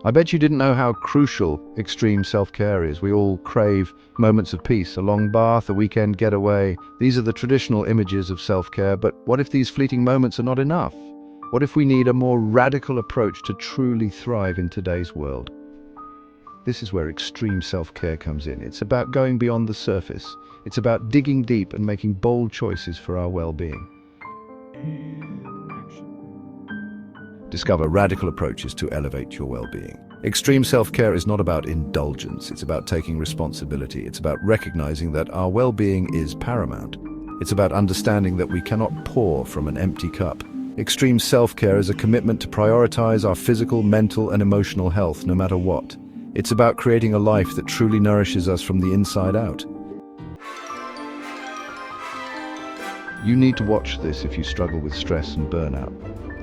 I bet you didn't know how crucial extreme self-care is. We all crave moments of peace, a long bath, a weekend getaway. These are the traditional images of self-care, but what if these fleeting moments are not enough? What if we need a more radical approach to truly thrive in today's world? This is where extreme self-care comes in. It's about going beyond the surface. It's about digging deep and making bold choices for our well-being. Discover radical approaches to elevate your well-being. Extreme self-care is not about indulgence. It's about taking responsibility. It's about recognizing that our well-being is paramount. It's about understanding that we cannot pour from an empty cup. Extreme self-care is a commitment to prioritize our physical, mental, and emotional health no matter what. It's about creating a life that truly nourishes us from the inside out. You need to watch this if you struggle with stress and burnout.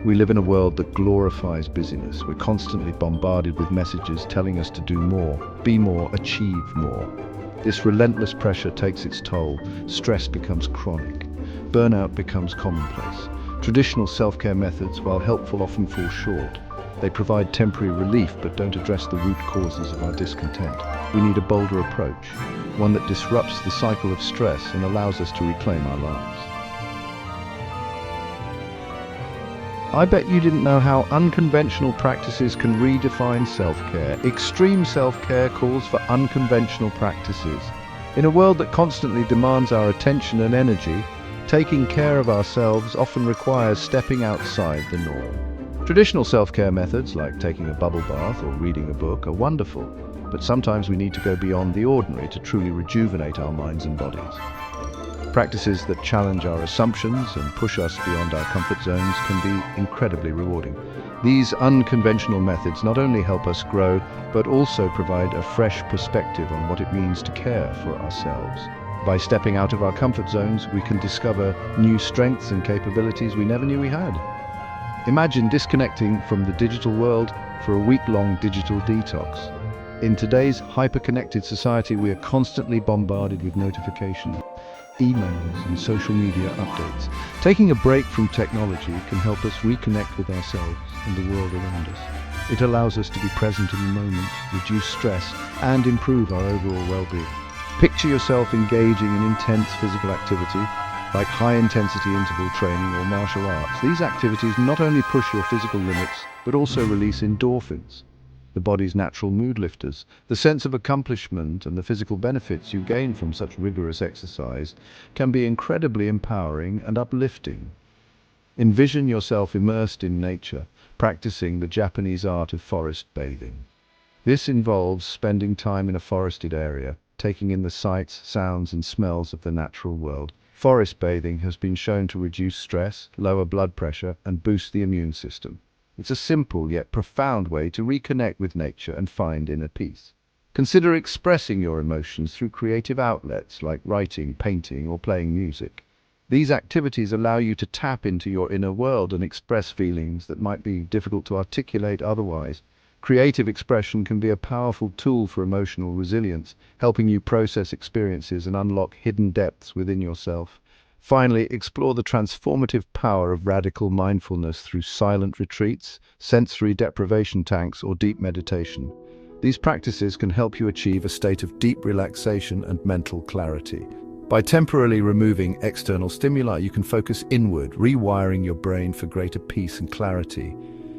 We live in a world that glorifies busyness. We're constantly bombarded with messages telling us to do more, be more, achieve more. This relentless pressure takes its toll. Stress becomes chronic. Burnout becomes commonplace. Traditional self-care methods, while helpful, often fall short. They provide temporary relief but don't address the root causes of our discontent. We need a bolder approach, one that disrupts the cycle of stress and allows us to reclaim our lives. I bet you didn't know how unconventional practices can redefine self-care. Extreme self-care calls for unconventional practices. In a world that constantly demands our attention and energy, taking care of ourselves often requires stepping outside the norm. Traditional self-care methods like taking a bubble bath or reading a book are wonderful, but sometimes we need to go beyond the ordinary to truly rejuvenate our minds and bodies. Practices that challenge our assumptions and push us beyond our comfort zones can be incredibly rewarding. These unconventional methods not only help us grow, but also provide a fresh perspective on what it means to care for ourselves. By stepping out of our comfort zones, we can discover new strengths and capabilities we never knew we had. Imagine disconnecting from the digital world for a week-long digital detox. In today's hyper-connected society, we are constantly bombarded with notifications, emails, and social media updates. Taking a break from technology can help us reconnect with ourselves and the world around us. It allows us to be present in the moment, reduce stress, and improve our overall well-being. Picture yourself engaging in intense physical activity, like high-intensity interval training or martial arts. These activities not only push your physical limits, but also release endorphins, the body's natural mood lifters. The sense of accomplishment and the physical benefits you gain from such rigorous exercise can be incredibly empowering and uplifting. Envision yourself immersed in nature, practicing the Japanese art of forest bathing. This involves spending time in a forested area, taking in the sights, sounds, and smells of the natural world. Forest bathing has been shown to reduce stress, lower blood pressure, and boost the immune system. It's a simple yet profound way to reconnect with nature and find inner peace. Consider expressing your emotions through creative outlets like writing, painting, or playing music. These activities allow you to tap into your inner world and express feelings that might be difficult to articulate otherwise. Creative expression can be a powerful tool for emotional resilience, helping you process experiences and unlock hidden depths within yourself. Finally, explore the transformative power of radical mindfulness through silent retreats, sensory deprivation tanks, or deep meditation. These practices can help you achieve a state of deep relaxation and mental clarity. By temporarily removing external stimuli, you can focus inward, rewiring your brain for greater peace and clarity.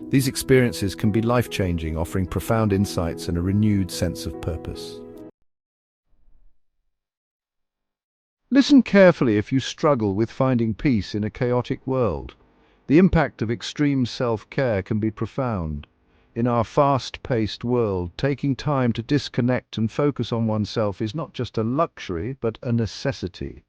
These experiences can be life-changing, offering profound insights and a renewed sense of purpose. Listen carefully if you struggle with finding peace in a chaotic world. The impact of extreme self-care can be profound. In our fast-paced world, taking time to disconnect and focus on oneself is not just a luxury, but a necessity.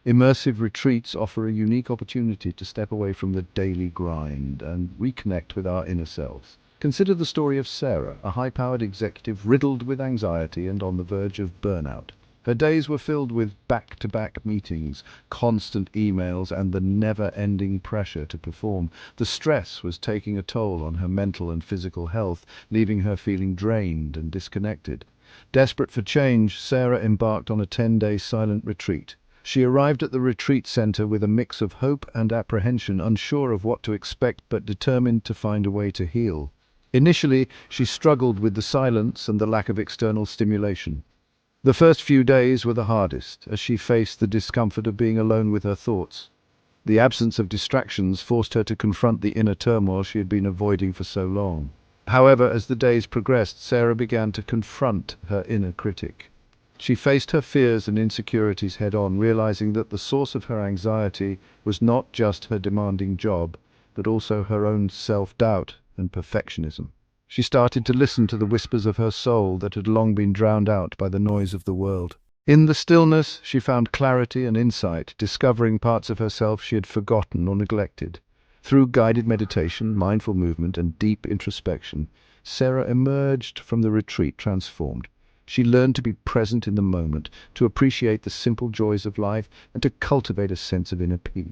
Immersive retreats offer a unique opportunity to step away from the daily grind and reconnect with our inner selves. Consider the story of Sarah, a high-powered executive riddled with anxiety and on the verge of burnout. Her days were filled with back-to-back meetings, constant emails, and the never-ending pressure to perform. The stress was taking a toll on her mental and physical health, leaving her feeling drained and disconnected. Desperate for change, Sarah embarked on a 10-day silent retreat. She arrived at the retreat center with a mix of hope and apprehension, unsure of what to expect but determined to find a way to heal. Initially, she struggled with the silence and the lack of external stimulation. The first few days were the hardest, as she faced the discomfort of being alone with her thoughts. The absence of distractions forced her to confront the inner turmoil she had been avoiding for so long. However, as the days progressed, Sarah began to confront her inner critic. She faced her fears and insecurities head-on, realizing that the source of her anxiety was not just her demanding job, but also her own self-doubt and perfectionism. She started to listen to the whispers of her soul that had long been drowned out by the noise of the world. In the stillness, she found clarity and insight, discovering parts of herself she had forgotten or neglected. Through guided meditation, mindful movement, and deep introspection, Sarah emerged from the retreat transformed. She learned to be present in the moment, to appreciate the simple joys of life, and to cultivate a sense of inner peace.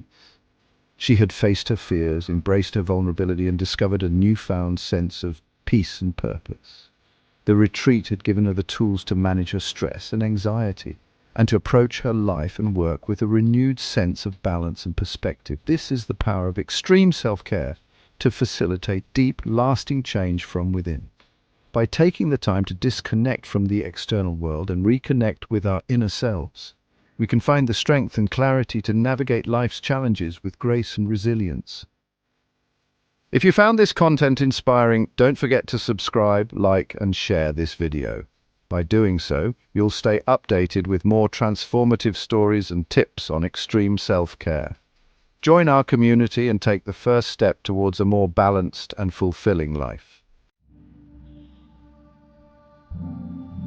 She had faced her fears, embraced her vulnerability, and discovered a newfound sense of peace and purpose. The retreat had given her the tools to manage her stress and anxiety, and to approach her life and work with a renewed sense of balance and perspective. This is the power of extreme self-care to facilitate deep, lasting change from within. By taking the time to disconnect from the external world and reconnect with our inner selves, we can find the strength and clarity to navigate life's challenges with grace and resilience. If you found this content inspiring, don't forget to subscribe, like, and share this video. By doing so, you'll stay updated with more transformative stories and tips on extreme self-care. Join our community and take the first step towards a more balanced and fulfilling life.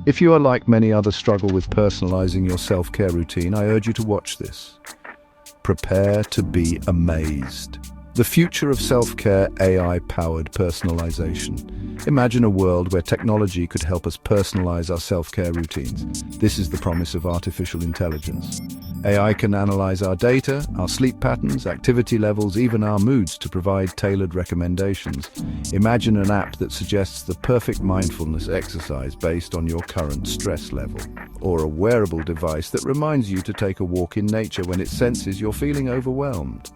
If you are like many others struggle with personalizing your self-care routine, I urge you to watch this. Prepare to be amazed. The future of self-care, AI-powered personalization. Imagine a world where technology could help us personalize our self-care routines. This is the promise of artificial intelligence. AI can analyze our data, our sleep patterns, activity levels, even our moods to provide tailored recommendations. Imagine an app that suggests the perfect mindfulness exercise based on your current stress level, or a wearable device that reminds you to take a walk in nature when it senses you're feeling overwhelmed.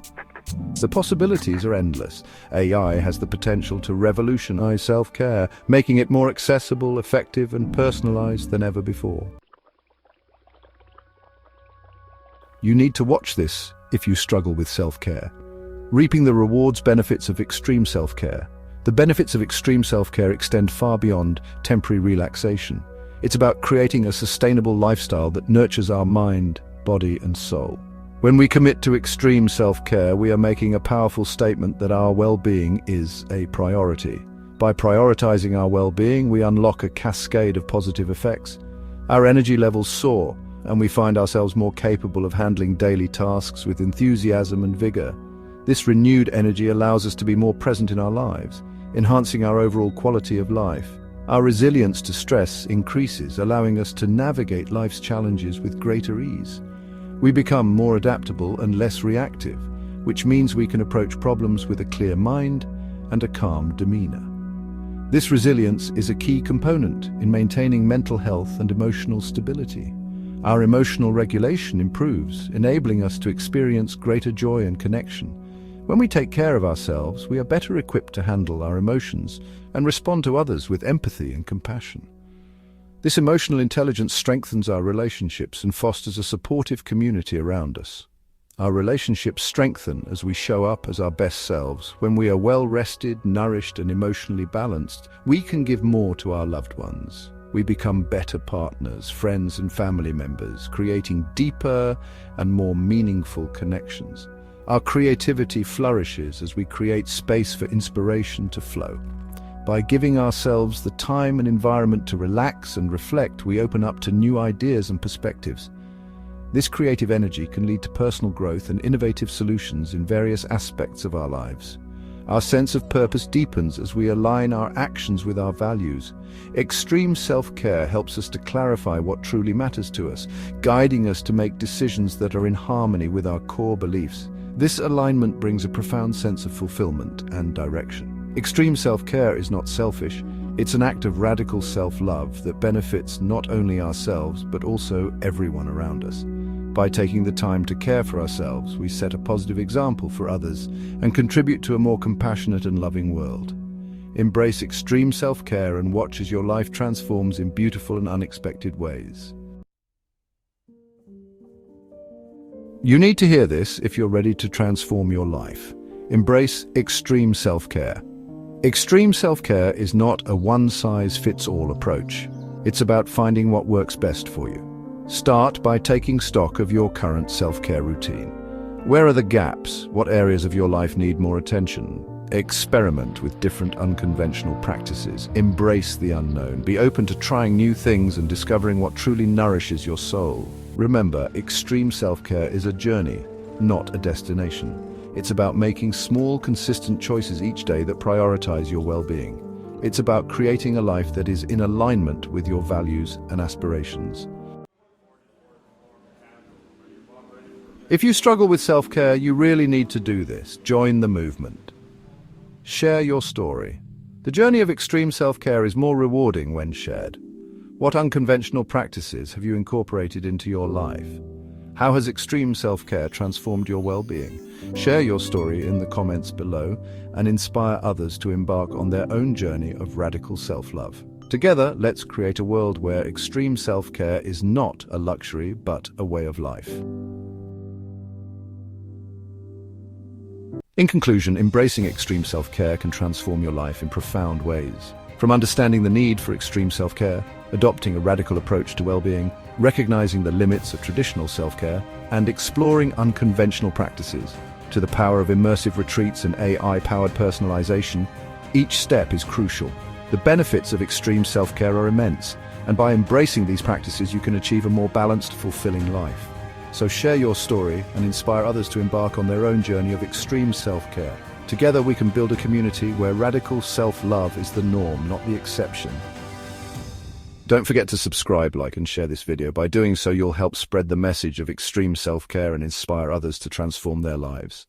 The possibilities are endless. AI has the potential to revolutionize self-care, making it more accessible, effective, and personalized than ever before. You need to watch this if you struggle with self-care. Reaping the rewards benefits of extreme self-care. The benefits of extreme self-care extend far beyond temporary relaxation. It's about creating a sustainable lifestyle that nurtures our mind, body, and soul. When we commit to extreme self-care, we are making a powerful statement that our well-being is a priority. By prioritizing our well-being, we unlock a cascade of positive effects. Our energy levels soar, and we find ourselves more capable of handling daily tasks with enthusiasm and vigor. This renewed energy allows us to be more present in our lives, enhancing our overall quality of life. Our resilience to stress increases, allowing us to navigate life's challenges with greater ease. We become more adaptable and less reactive, which means we can approach problems with a clear mind and a calm demeanor. This resilience is a key component in maintaining mental health and emotional stability. Our emotional regulation improves, enabling us to experience greater joy and connection. When we take care of ourselves, we are better equipped to handle our emotions and respond to others with empathy and compassion. This emotional intelligence strengthens our relationships and fosters a supportive community around us. Our relationships strengthen as we show up as our best selves. When we are well-rested, nourished, and emotionally balanced, we can give more to our loved ones. We become better partners, friends, and family members, creating deeper and more meaningful connections. Our creativity flourishes as we create space for inspiration to flow. By giving ourselves the time and environment to relax and reflect, we open up to new ideas and perspectives. This creative energy can lead to personal growth and innovative solutions in various aspects of our lives. Our sense of purpose deepens as we align our actions with our values. Extreme self-care helps us to clarify what truly matters to us, guiding us to make decisions that are in harmony with our core beliefs. This alignment brings a profound sense of fulfillment and direction. Extreme self-care is not selfish. It's an act of radical self-love that benefits not only ourselves, but also everyone around us. By taking the time to care for ourselves, we set a positive example for others and contribute to a more compassionate and loving world. Embrace extreme self-care and watch as your life transforms in beautiful and unexpected ways. You need to hear this if you're ready to transform your life. Embrace extreme self-care. Extreme self-care is not a one-size-fits-all approach. It's about finding what works best for you. Start by taking stock of your current self-care routine. Where are the gaps? What areas of your life need more attention? Experiment with different unconventional practices. Embrace the unknown. Be open to trying new things and discovering what truly nourishes your soul. Remember, extreme self-care is a journey, not a destination. It's about making small, consistent choices each day that prioritize your well-being. It's about creating a life that is in alignment with your values and aspirations. If you struggle with self-care, you really need to do this. Join the movement. Share your story. The journey of extreme self-care is more rewarding when shared. What unconventional practices have you incorporated into your life? How has extreme self-care transformed your well-being? Share your story in the comments below and inspire others to embark on their own journey of radical self-love. Together, let's create a world where extreme self-care is not a luxury but a way of life. In conclusion, embracing extreme self-care can transform your life in profound ways. From understanding the need for extreme self-care, adopting a radical approach to well-being, recognizing the limits of traditional self-care, and exploring unconventional practices, to the power of immersive retreats and AI-powered personalization, each step is crucial. The benefits of extreme self-care are immense, and by embracing these practices you can achieve a more balanced, fulfilling life. So share your story and inspire others to embark on their own journey of extreme self-care. Together we can build a community where radical self-love is the norm, not the exception. Don't forget to subscribe, like, and share this video. By doing so, you'll help spread the message of extreme self-care and inspire others to transform their lives.